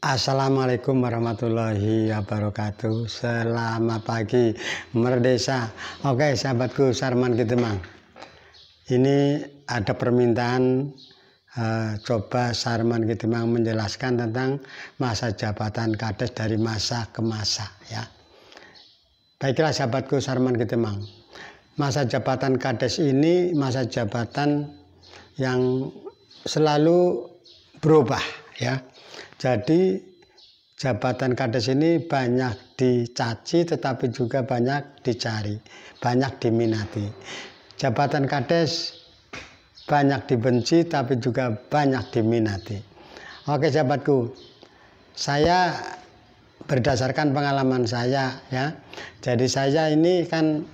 Assalamualaikum warahmatullahi wabarakatuh. Selamat pagi Merdesa. Oke sahabatku Sarman Kitemang, ini ada permintaan coba Sarman Kitemang menjelaskan tentang masa jabatan Kades dari masa ke masa ya. Baiklah sahabatku Sarman Kitemang, masa jabatan Kades ini masa jabatan yang selalu berubah ya. Jadi jabatan Kades ini banyak dicaci tetapi juga banyak dicari, banyak diminati. Jabatan Kades banyak dibenci tapi juga banyak diminati. Oke sahabatku, saya berdasarkan pengalaman saya ya. Jadi saya ini kan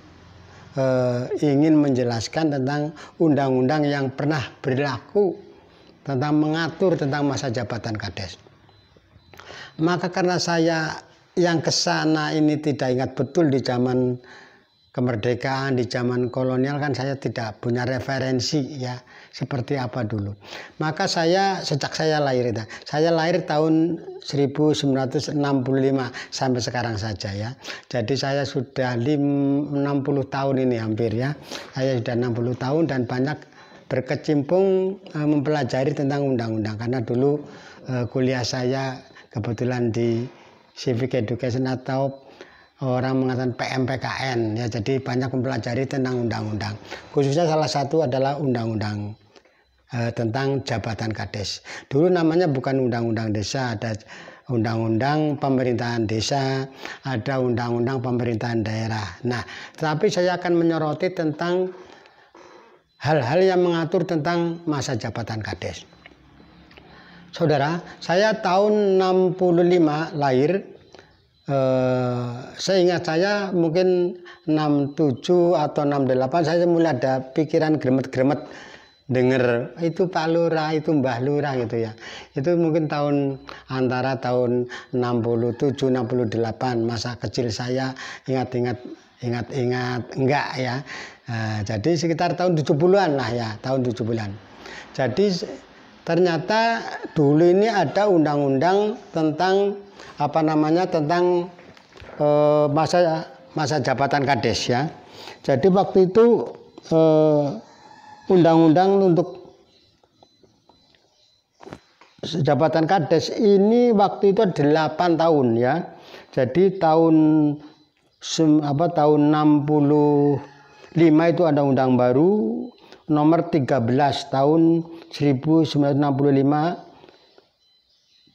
ingin menjelaskan tentang undang-undang yang pernah berlaku tentang mengatur tentang masa jabatan Kades. Maka karena saya yang kesana ini tidak ingat betul di zaman kemerdekaan, di zaman kolonial kan saya tidak punya referensi ya seperti apa dulu. Maka sejak saya lahir tahun 1965 sampai sekarang saja ya. Jadi saya sudah 60 tahun ini hampir ya. Saya sudah 60 tahun dan banyak berkecimpung mempelajari tentang undang-undang karena dulu kuliah saya kebetulan di Civic Education atau orang mengatakan PMPKN ya, jadi banyak mempelajari tentang undang-undang, khususnya salah satu adalah undang-undang tentang jabatan Kades. Dulu namanya bukan undang-undang desa, ada undang-undang pemerintahan desa, ada undang-undang pemerintahan daerah. Nah, tetapi saya akan menyoroti tentang hal-hal yang mengatur tentang masa jabatan Kades. Saudara, saya tahun 65 lahir, seingat saya mungkin 67 atau 68 saya mulai ada pikiran gremet-gremet dengar itu Pak Lurah, itu Mbah Lurah gitu ya. Itu mungkin antara tahun 67 68, masa kecil saya ingat enggak ya. Jadi sekitar tahun 70-an lah ya, tahun 70-an. Jadi ternyata dulu ini ada undang-undang tentang tentang masa jabatan Kades ya. Jadi waktu itu undang-undang untuk jabatan Kades ini waktu itu 8 tahun ya. Jadi tahun 65 itu ada undang baru nomor 13 tahun 1965,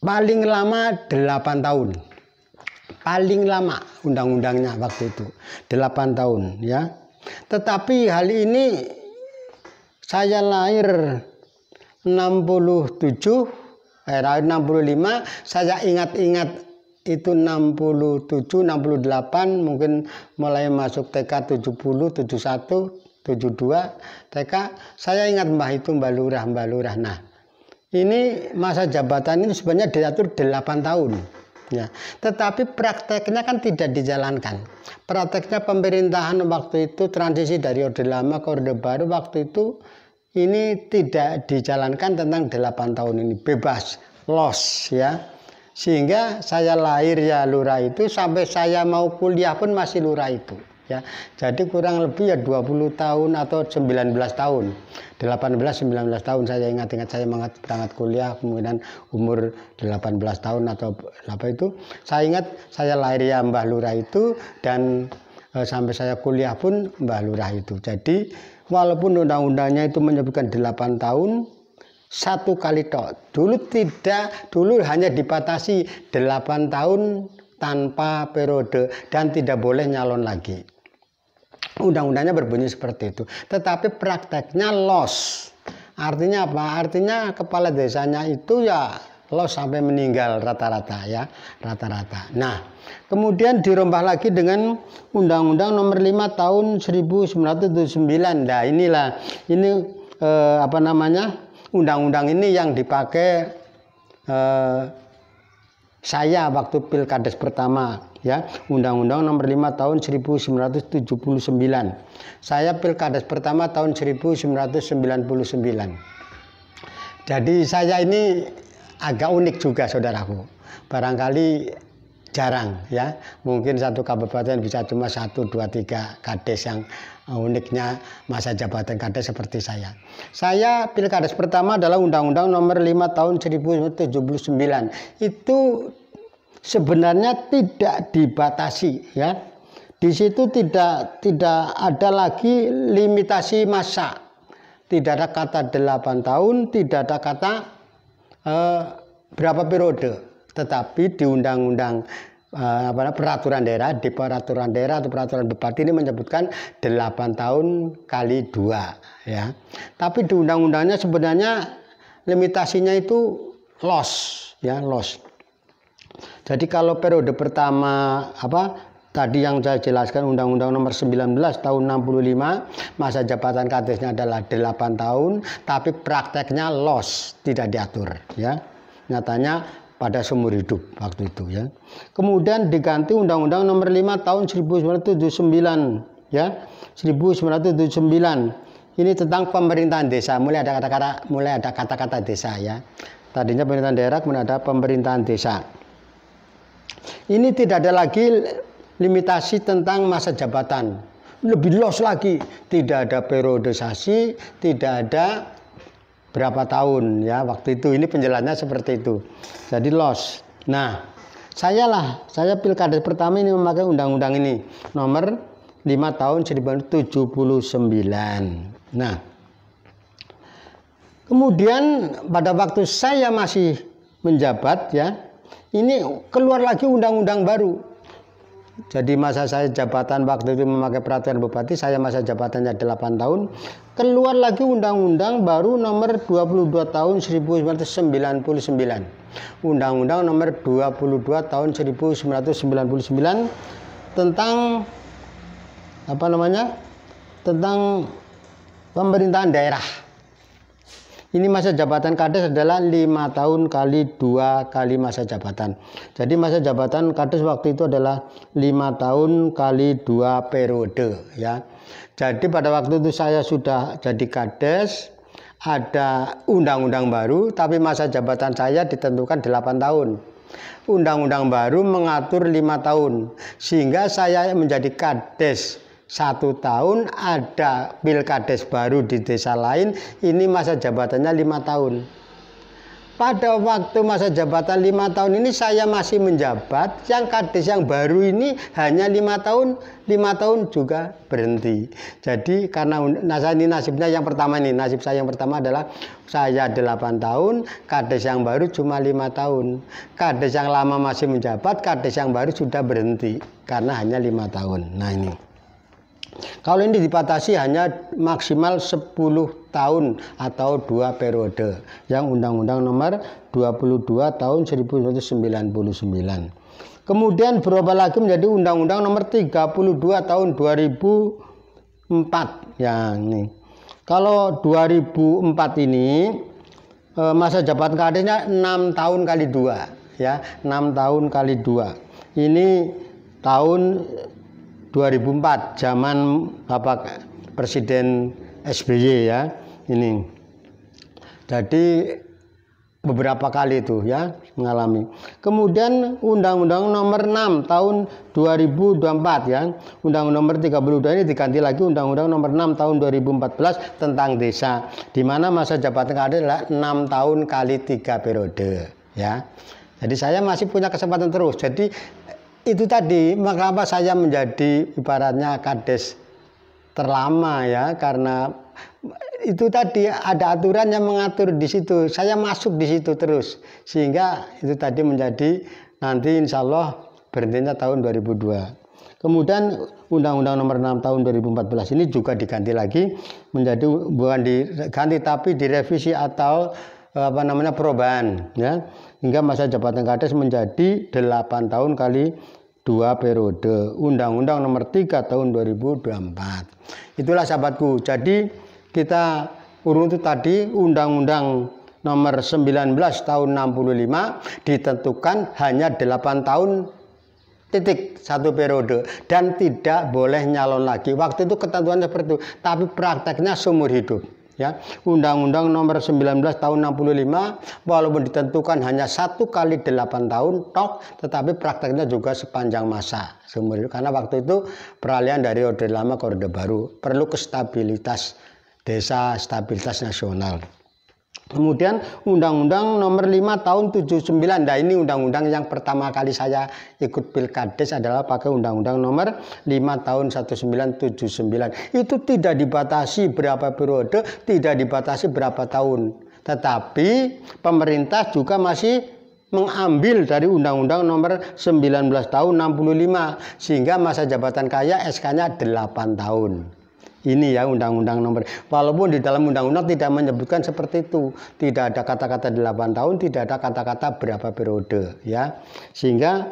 paling lama 8 tahun. Paling lama undang-undangnya waktu itu 8 tahun ya. Tetapi hal ini saya lahir 65, saya ingat-ingat itu 67, 68, mungkin mulai masuk TK 70, 71, 72 TK, saya ingat Mbah Lurah. Nah, ini masa jabatan ini sebenarnya diatur 8 tahun ya. Tetapi prakteknya kan tidak dijalankan. Prakteknya pemerintahan waktu itu transisi dari Orde Lama ke Orde Baru waktu itu ini tidak dijalankan tentang 8 tahun ini, bebas, los ya. Sehingga saya lahir ya lurah itu sampai saya mau kuliah pun masih lurah itu. Ya, jadi kurang lebih ya 20 tahun atau 19 tahun 18-19 tahun saya ingat saya sangat kuliah, kemudian umur 18 tahun atau apa itu saya ingat saya lahir ya Mbah Lurah itu dan sampai saya kuliah pun Mbah Lurah itu. Jadi walaupun undang-undangnya itu menyebutkan 8 tahun satu kali tok, dulu hanya dibatasi 8 tahun tanpa periode dan tidak boleh nyalon lagi. Undang-undangnya berbunyi seperti itu. Tetapi prakteknya los. Artinya apa? Artinya kepala desanya itu ya los sampai meninggal rata-rata ya, rata-rata. Nah, kemudian dirombak lagi dengan Undang-Undang Nomor 5 Tahun 1979. Nah, ini undang-undang ini yang dipakai saya waktu Pilkades pertama ya, Undang-Undang Nomor 5 Tahun 1979. Saya Pilkades pertama tahun 1999. Jadi saya ini agak unik juga saudaraku. Barangkali jarang ya, mungkin satu kabupaten bisa cuma 1, 2, 3 kades yang uniknya masa jabatan kades seperti saya. Saya pilkades pertama adalah Undang-Undang Nomor 5 Tahun 1979. Itu sebenarnya tidak dibatasi ya. Di situ tidak ada lagi limitasi masa. Tidak ada kata 8 tahun, tidak ada kata berapa periode. Tetapi di undang-undang peraturan daerah, di peraturan daerah atau peraturan bupati ini menyebutkan 8 tahun kali 2 ya. Tapi di undang-undangnya sebenarnya limitasinya itu loss ya, loss. Jadi kalau periode pertama tadi yang saya jelaskan Undang-Undang Nomor 19 tahun 65, masa jabatan kadesnya adalah 8 tahun, tapi prakteknya loss, tidak diatur ya. Nyatanya pada seumur hidup waktu itu ya. Kemudian diganti Undang-Undang Nomor 5 tahun 1979 ya. 1979. Ini tentang pemerintahan desa. Mulai ada kata-kata desa ya. Tadinya pemerintahan daerah, kemudian ada pemerintahan desa. Ini tidak ada lagi limitasi tentang masa jabatan. Lebih luas lagi, tidak ada periodisasi, tidak ada berapa tahun ya waktu itu. Ini penjelasannya seperti itu. Jadi loss. Nah, saya pilkades pertama ini memakai undang-undang ini nomor 5 tahun 1979. Nah, kemudian pada waktu saya masih menjabat ya, ini keluar lagi undang-undang baru. Jadi masa saya jabatan waktu itu memakai peraturan bupati, saya masa jabatannya 8 tahun. Keluar lagi undang-undang baru nomor 22 tahun 1999. Undang-undang nomor 22 tahun 1999 tentang tentang pemerintahan daerah. Ini masa jabatan kades adalah 5 tahun kali 2 kali masa jabatan. Jadi masa jabatan kades waktu itu adalah 5 tahun kali 2 periode ya. Jadi pada waktu itu saya sudah jadi kades, ada undang-undang baru, tapi masa jabatan saya ditentukan 8 tahun. Undang-undang baru mengatur 5 tahun, sehingga saya menjadi kades 1 tahun, ada pilkades baru di desa lain, ini masa jabatannya 5 tahun. Pada waktu masa jabatan 5 tahun ini saya masih menjabat, yang kades yang baru ini hanya 5 tahun, 5 tahun juga berhenti. Jadi karena ini nasibnya yang pertama ini, nasib saya yang pertama adalah saya 8 tahun, kades yang baru cuma 5 tahun. Kades yang lama masih menjabat, kades yang baru sudah berhenti karena hanya 5 tahun. Nah ini. Kalau ini dibatasi hanya maksimal 10 tahun atau 2 periode yang Undang-Undang Nomor 22 tahun 1999. Kemudian berubah lagi menjadi Undang-Undang Nomor 32 tahun 2004 ya ini. Kalau 2004 ini masa jabatan kadesnya 6 tahun kali 2 ya, 6 tahun kali 2. Ini tahun 2004 zaman Bapak Presiden SBY ya ini. Jadi beberapa kali itu ya mengalami. Kemudian Undang-Undang Nomor 6 tahun 2024 ya. Undang-Undang Nomor 32 ini diganti lagi Undang-Undang Nomor 6 tahun 2014 tentang desa, di mana masa jabatan kades adalah 6 tahun kali 3 periode ya. Jadi saya masih punya kesempatan terus. Jadi itu tadi mengapa saya menjadi ibaratnya kades terlama ya, karena itu tadi ada aturan yang mengatur di situ, saya masuk di situ terus, sehingga itu tadi menjadi nanti insya Allah berhentinya tahun 2002. Kemudian Undang-Undang Nomor 6 tahun 2014 ini juga diganti lagi menjadi, bukan diganti tapi direvisi atau perubahan ya, hingga masa jabatan kades menjadi 8 tahun kali 2 periode. Undang-Undang Nomor 3 tahun 2024. Itulah sahabatku. Jadi kita urut itu tadi Undang-Undang Nomor 19 tahun 65 ditentukan hanya 8 tahun titik 1 periode dan tidak boleh nyalon lagi. Waktu itu ketentuannya seperti itu, tapi prakteknya seumur hidup. ya. Undang-Undang Nomor 19 tahun 65 walaupun ditentukan hanya 1 kali 8 tahun tok, tetapi prakteknya juga sepanjang masa seumur hidup, karena waktu itu peralihan dari orde lama ke orde baru, perlu stabilitas desa, stabilitas nasional. Kemudian Undang-Undang Nomor 5 tahun 79. Nah, ini undang-undang yang pertama kali saya ikut Pilkades adalah pakai Undang-Undang Nomor 5 tahun 1979. Itu tidak dibatasi berapa periode, tidak dibatasi berapa tahun. Tetapi pemerintah juga masih mengambil dari Undang-Undang Nomor 19 tahun 65 sehingga masa jabatan kaya SK-nya 8 tahun. Ini ya undang-undang nomor, walaupun di dalam undang-undang tidak menyebutkan seperti itu, tidak ada kata-kata 8 tahun, tidak ada kata-kata berapa periode, ya, sehingga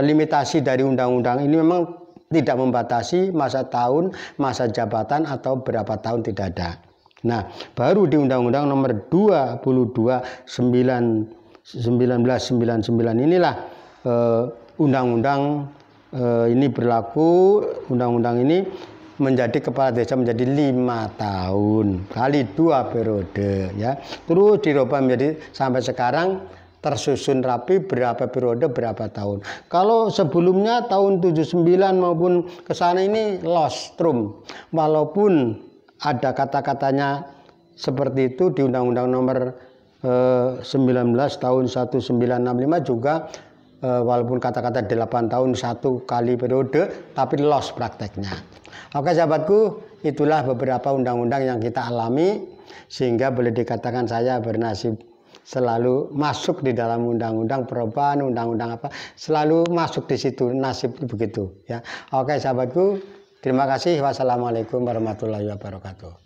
limitasi dari undang-undang ini memang tidak membatasi masa tahun, masa jabatan atau berapa tahun, tidak ada. Nah, baru di Undang-Undang Nomor 22 1999 inilah undang-undang ini berlaku. Undang-undang ini menjadi kepala desa menjadi 5 tahun kali 2 periode, ya. Terus dirubah menjadi sampai sekarang tersusun rapi berapa periode berapa tahun. Kalau sebelumnya tahun 79 maupun ke sana ini lostrum, walaupun ada kata-katanya seperti itu di Undang-Undang Nomor 19 tahun 1965 juga. Walaupun kata-kata 8 tahun 1 kali periode, tapi loss prakteknya. Oke sahabatku, itulah beberapa undang-undang yang kita alami, sehingga boleh dikatakan saya bernasib selalu masuk di dalam undang-undang perubahan, undang-undang apa, selalu masuk di situ, nasib begitu, ya. Oke sahabatku, terima kasih. Wassalamualaikum warahmatullahi wabarakatuh.